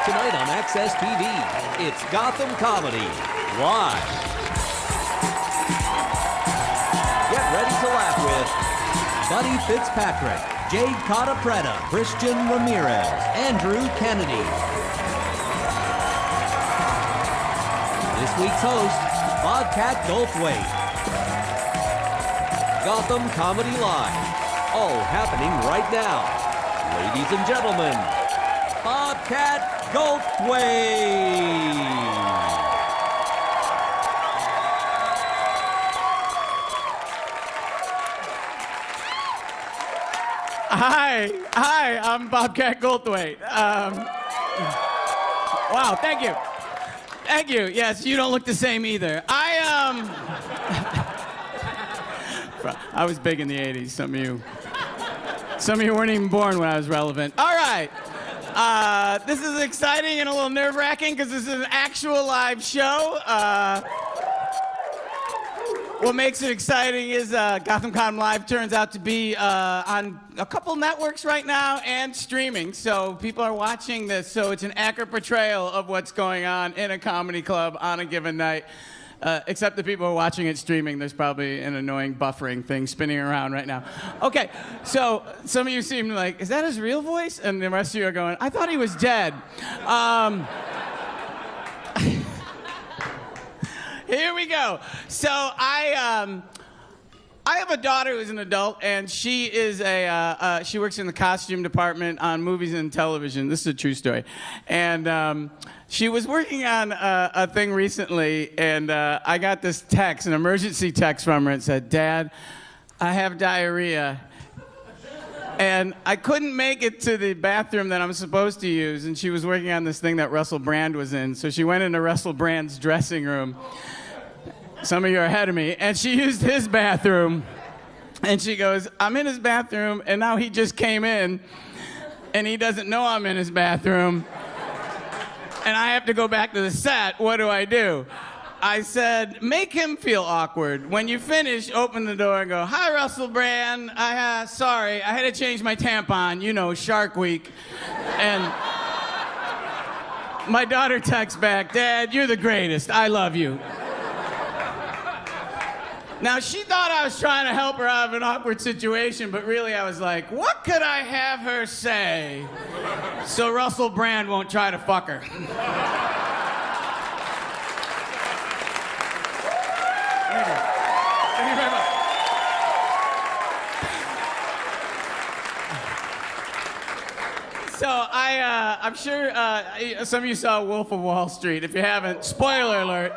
Tonight on Access TV, it's Gotham Comedy Live. Get ready to laugh with Buddy Fitzpatrick, Jade Cotta-Preda, Christian Ramirez, Andrew Kennedy. This week's host, Bobcat Goldthwait. Gotham Comedy Live, all happening right now. Ladies and gentlemen, Bobcat Goldthwait. Hi, I'm Bobcat Goldthwait. Wow, thank you. Yes, you don't look the same either. I was big in the 80s, some of you weren't even born when I was relevant. All right. This is exciting and a little nerve-wracking because this is an actual live show. What makes it exciting is Gotham Con Live turns out to be on a couple networks right now and streaming. So people are watching this, so it's an accurate portrayal of what's going on in a comedy club on a given night. Except the people who are watching it streaming, there's probably an annoying buffering thing spinning around right now. Okay, so some of you seem like, is that his real voice? And the rest of you are going, I thought he was dead. Here we go. So I have a daughter who's an adult, and she is she works in the costume department on movies and television. This is a true story. And she was working on a thing recently, and I got this text, an emergency text from her. It said, Dad, I have diarrhea. And I couldn't make it to the bathroom that I'm supposed to use, and she was working on this thing that Russell Brand was in. So she went into Russell Brand's dressing room. Some of you are ahead of me. And she used his bathroom. And she goes, I'm in his bathroom, and now he just came in, and he doesn't know I'm in his bathroom. And I have to go back to the set. What do? I said, make him feel awkward. When you finish, open the door and go, hi, Russell Brand. Sorry, I had to change my tampon. You know, Shark Week. And my daughter texts back, Dad, you're the greatest. I love you. Now, she thought I was trying to help her out of an awkward situation, but really I was like, what could I have her say so Russell Brand won't try to fuck her? Thank you. Thank you very much. So I'm sure some of you saw Wolf of Wall Street. If you haven't, spoiler alert.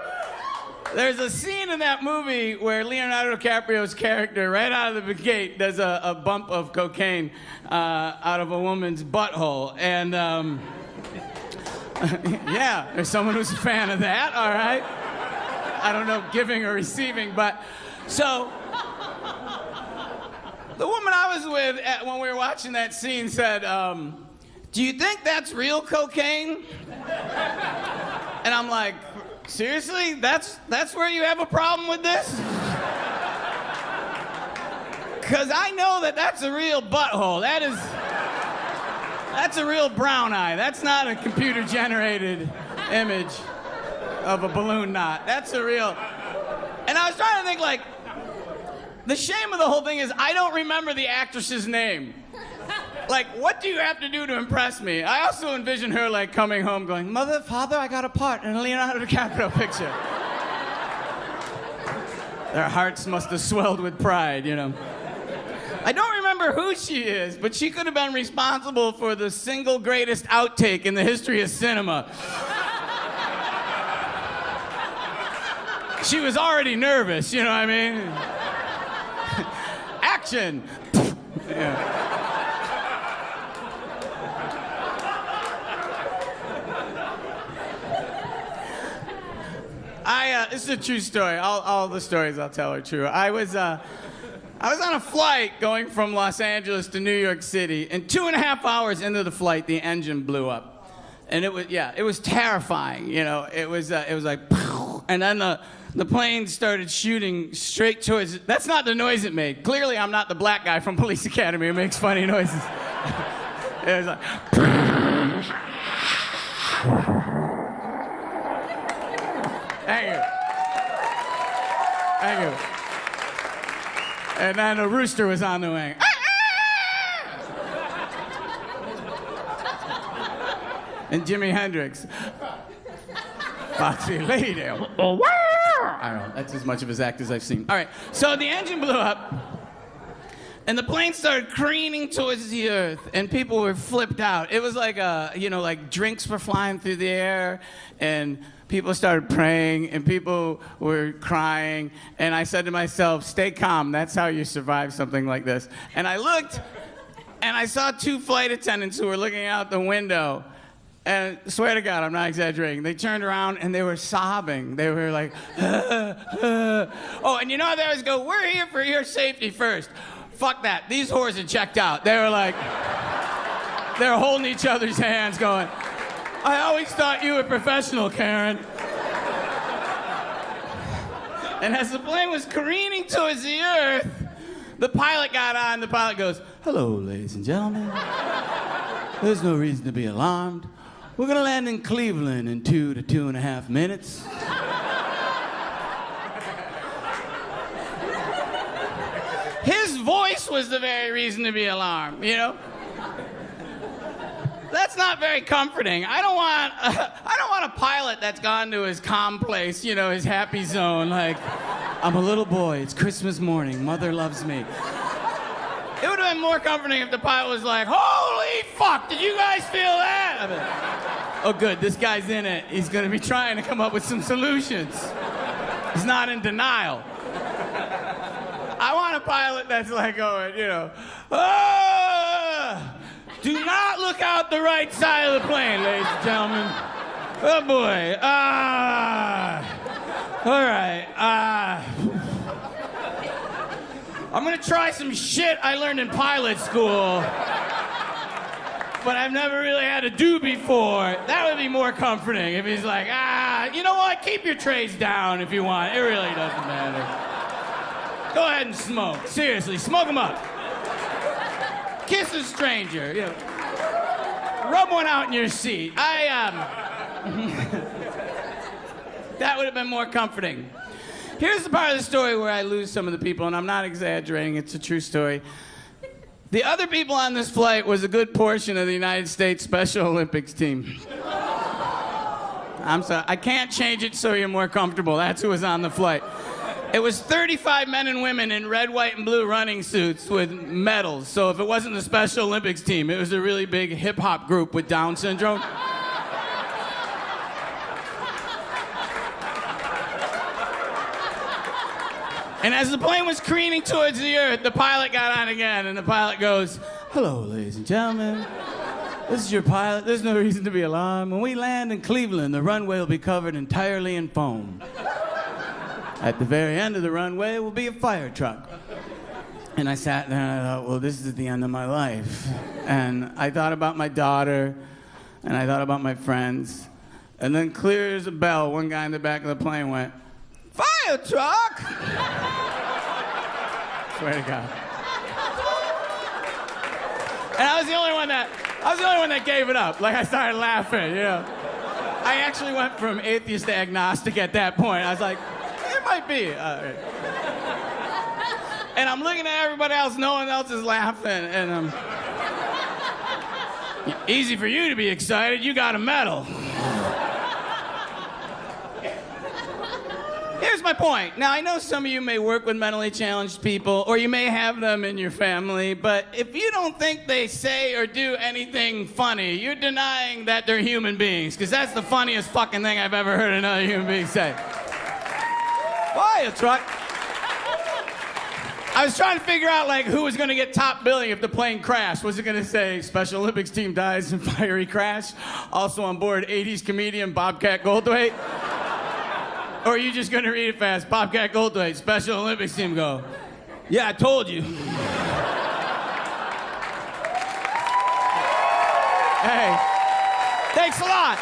There's a scene in that movie where Leonardo DiCaprio's character, right out of the gate, does a bump of cocaine out of a woman's butthole. And, yeah, there's someone who's a fan of that, all right? I don't know, giving or receiving, but... So, the woman I was with when we were watching that scene said, do you think that's real cocaine? And I'm like... Seriously? That's where you have a problem with this? Because I know that's a real butthole. That's a real brown eye. That's not a computer-generated image of a balloon knot. That's a real... And I was trying to think, like, the shame of the whole thing is I don't remember the actress's name. Like, what do you have to do to impress me? I also envision her, like, coming home going, Mother, Father, I got a part in a Leonardo DiCaprio picture. Their hearts must have swelled with pride, you know. I don't remember who she is, but she could have been responsible for the single greatest outtake in the history of cinema. She was already nervous, you know what I mean? Action! Yeah. This is a true story. All the stories I'll tell are true. I was on a flight going from Los Angeles to New York City, and 2.5 hours into the flight, the engine blew up, and it was terrifying. You know, it was like, and then the plane started shooting straight towards. That's not the noise it made. Clearly, I'm not the black guy from Police Academy who makes funny noises. It was like. And then a rooster was on the wing. And Jimi Hendrix. Foxy lady. I don't know. That's as much of his act as I've seen. All right. So the engine blew up, and the plane started careening towards the earth, and people were flipped out. It was like like drinks were flying through the air, and people started praying, and people were crying. And I said to myself, "Stay calm. That's how you survive something like this." And I looked, and I saw two flight attendants who were looking out the window. And I swear to God, I'm not exaggerating. They turned around and they were sobbing. They were like, Oh, and you know how they always go, "We're here for your safety first." Fuck that. These whores had checked out. They were like, they're holding each other's hands going, "I always thought you were professional, Karen." And as the plane was careening towards the earth, the pilot got on. The pilot goes, "Hello, ladies and gentlemen. There's no reason to be alarmed. We're gonna land in Cleveland in 2 to 2.5 minutes." His voice was the very reason to be alarmed, you know? That's not very comforting. I don't want a pilot that's gone to his calm place, his happy zone, like, "I'm a little boy, it's Christmas morning, mother loves me." It would have been more comforting if the pilot was like, "Holy fuck, did you guys feel that?" I mean, oh good, this guy's in it. He's gonna be trying to come up with some solutions. He's not in denial. I want a pilot that's like going, "Do not look out the right side of the plane, ladies and gentlemen. Oh boy, all right, I'm gonna try some shit I learned in pilot school, but I've never really had to do before." That would be more comforting if he's like, "You know what? Keep your trays down if you want. It really doesn't matter. Go ahead and smoke. Seriously, smoke them up. Kiss a stranger. Rub one out in your seat." That would have been more comforting. Here's the part of the story where I lose some of the people, and I'm not exaggerating, it's a true story. The other people on this flight was a good portion of the United States Special Olympics team. I'm sorry, I can't change it so you're more comfortable. That's who was on the flight. It was 35 men and women in red, white, and blue running suits with medals. So if it wasn't the Special Olympics team, it was a really big hip-hop group with Down syndrome. And as the plane was careening towards the earth, the pilot got on again, and the pilot goes, "Hello, ladies and gentlemen. This is your pilot. There's no reason to be alarmed. When we land in Cleveland, the runway will be covered entirely in foam. At the very end of the runway will be a fire truck." And I sat there and I thought, well, this is the end of my life. And I thought about my daughter, and I thought about my friends. And then clear as a bell, one guy in the back of the plane went, "Fire truck!" Swear to God. And I was the only one that gave it up. Like, I started laughing, I actually went from atheist to agnostic at that point. I was like, it might be. And I'm looking at everybody else, no one else is laughing, and easy for you to be excited, you got a medal. Here's my point. Now, I know some of you may work with mentally challenged people, or you may have them in your family, but if you don't think they say or do anything funny, you're denying that they're human beings, because that's the funniest fucking thing I've ever heard another human being say. Fire truck. I was trying to figure out, who was going to get top billing if the plane crashed. Was it going to say, Special Olympics team dies in fiery crash? Also on board, 80s comedian Bobcat Goldthwait? Or are you just going to read it fast? Bobcat Goldthwait, Special Olympics team, go, "Yeah, I told you." Hey, thanks a lot.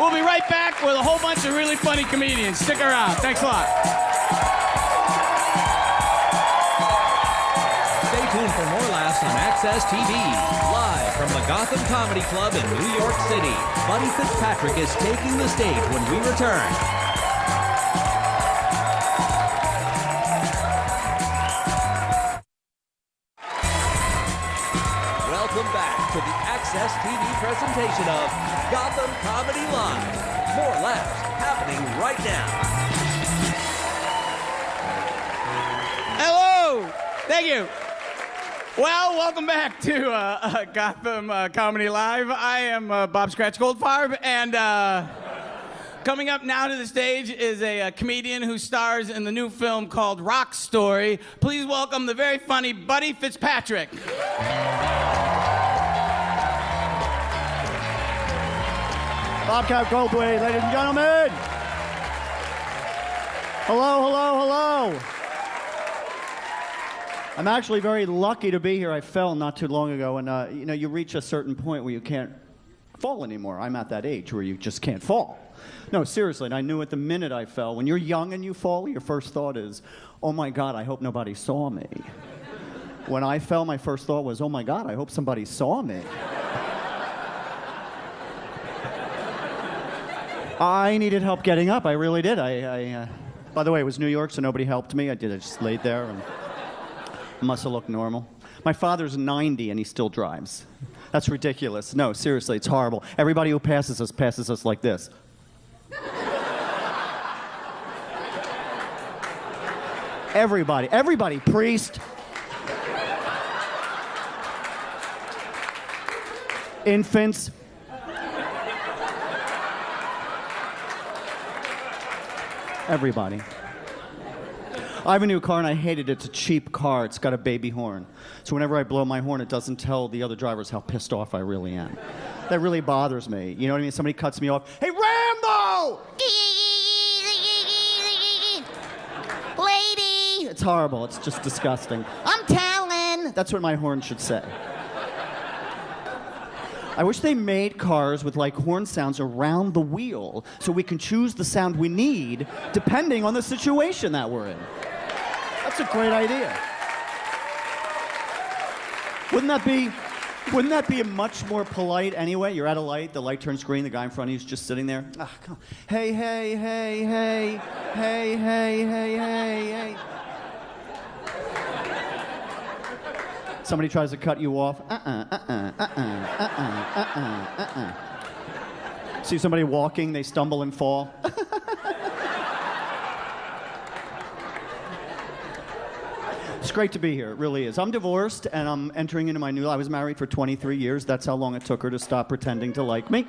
We'll be right back with a whole bunch of really funny comedians. Stick around. Thanks a lot. Stay tuned for more laughs on Access TV. Live from the Gotham Comedy Club in New York City, Buddy Fitzpatrick is taking the stage when we return. Access TV presentation of Gotham Comedy Live. More laughs happening right now. Hello! Thank you. Well, welcome back to Gotham Comedy Live. I am Bobcat Goldthwait, and coming up now to the stage is a comedian who stars in the new film called Rock Story. Please welcome the very funny Buddy Fitzpatrick. Bobcat Goldthwait, ladies and gentlemen. Hello, hello, hello. I'm actually very lucky to be here. I fell not too long ago, and you know, you reach a certain point where you can't fall anymore. I'm at that age where you just can't fall. No, seriously, and I knew it the minute I fell. When you're young and you fall, your first thought is, oh my God, I hope nobody saw me. When I fell, my first thought was, oh my God, I hope somebody saw me. I needed help getting up. I really did. By the way, it was New York, so nobody helped me. I just laid there and must have looked normal. My father's 90 and he still drives. That's ridiculous. No, seriously, it's horrible. Everybody who passes us like this. Everybody, priest, infants. Everybody. I have a new car and I hate it. It's a cheap car. It's got a baby horn. So whenever I blow my horn, it doesn't tell the other drivers how pissed off I really am. That really bothers me. You know what I mean? Somebody cuts me off. Hey, Rambo! Lady! It's horrible. It's just disgusting. I'm Talon! That's what my horn should say. I wish they made cars with like horn sounds around the wheel so we can choose the sound we need depending on the situation that we're in. That's a great idea. Wouldn't that be much more polite anyway? You're at a light, the light turns green, the guy in front of you is just sitting there. Ah, come on. Hey, hey, hey, hey, hey, hey, hey, hey, hey. Somebody tries to cut you off. See somebody walking, they stumble and fall. It's great to be here, it really is. I'm divorced and I'm entering into my new life. I was married for 23 years. That's how long it took her to stop pretending to like me.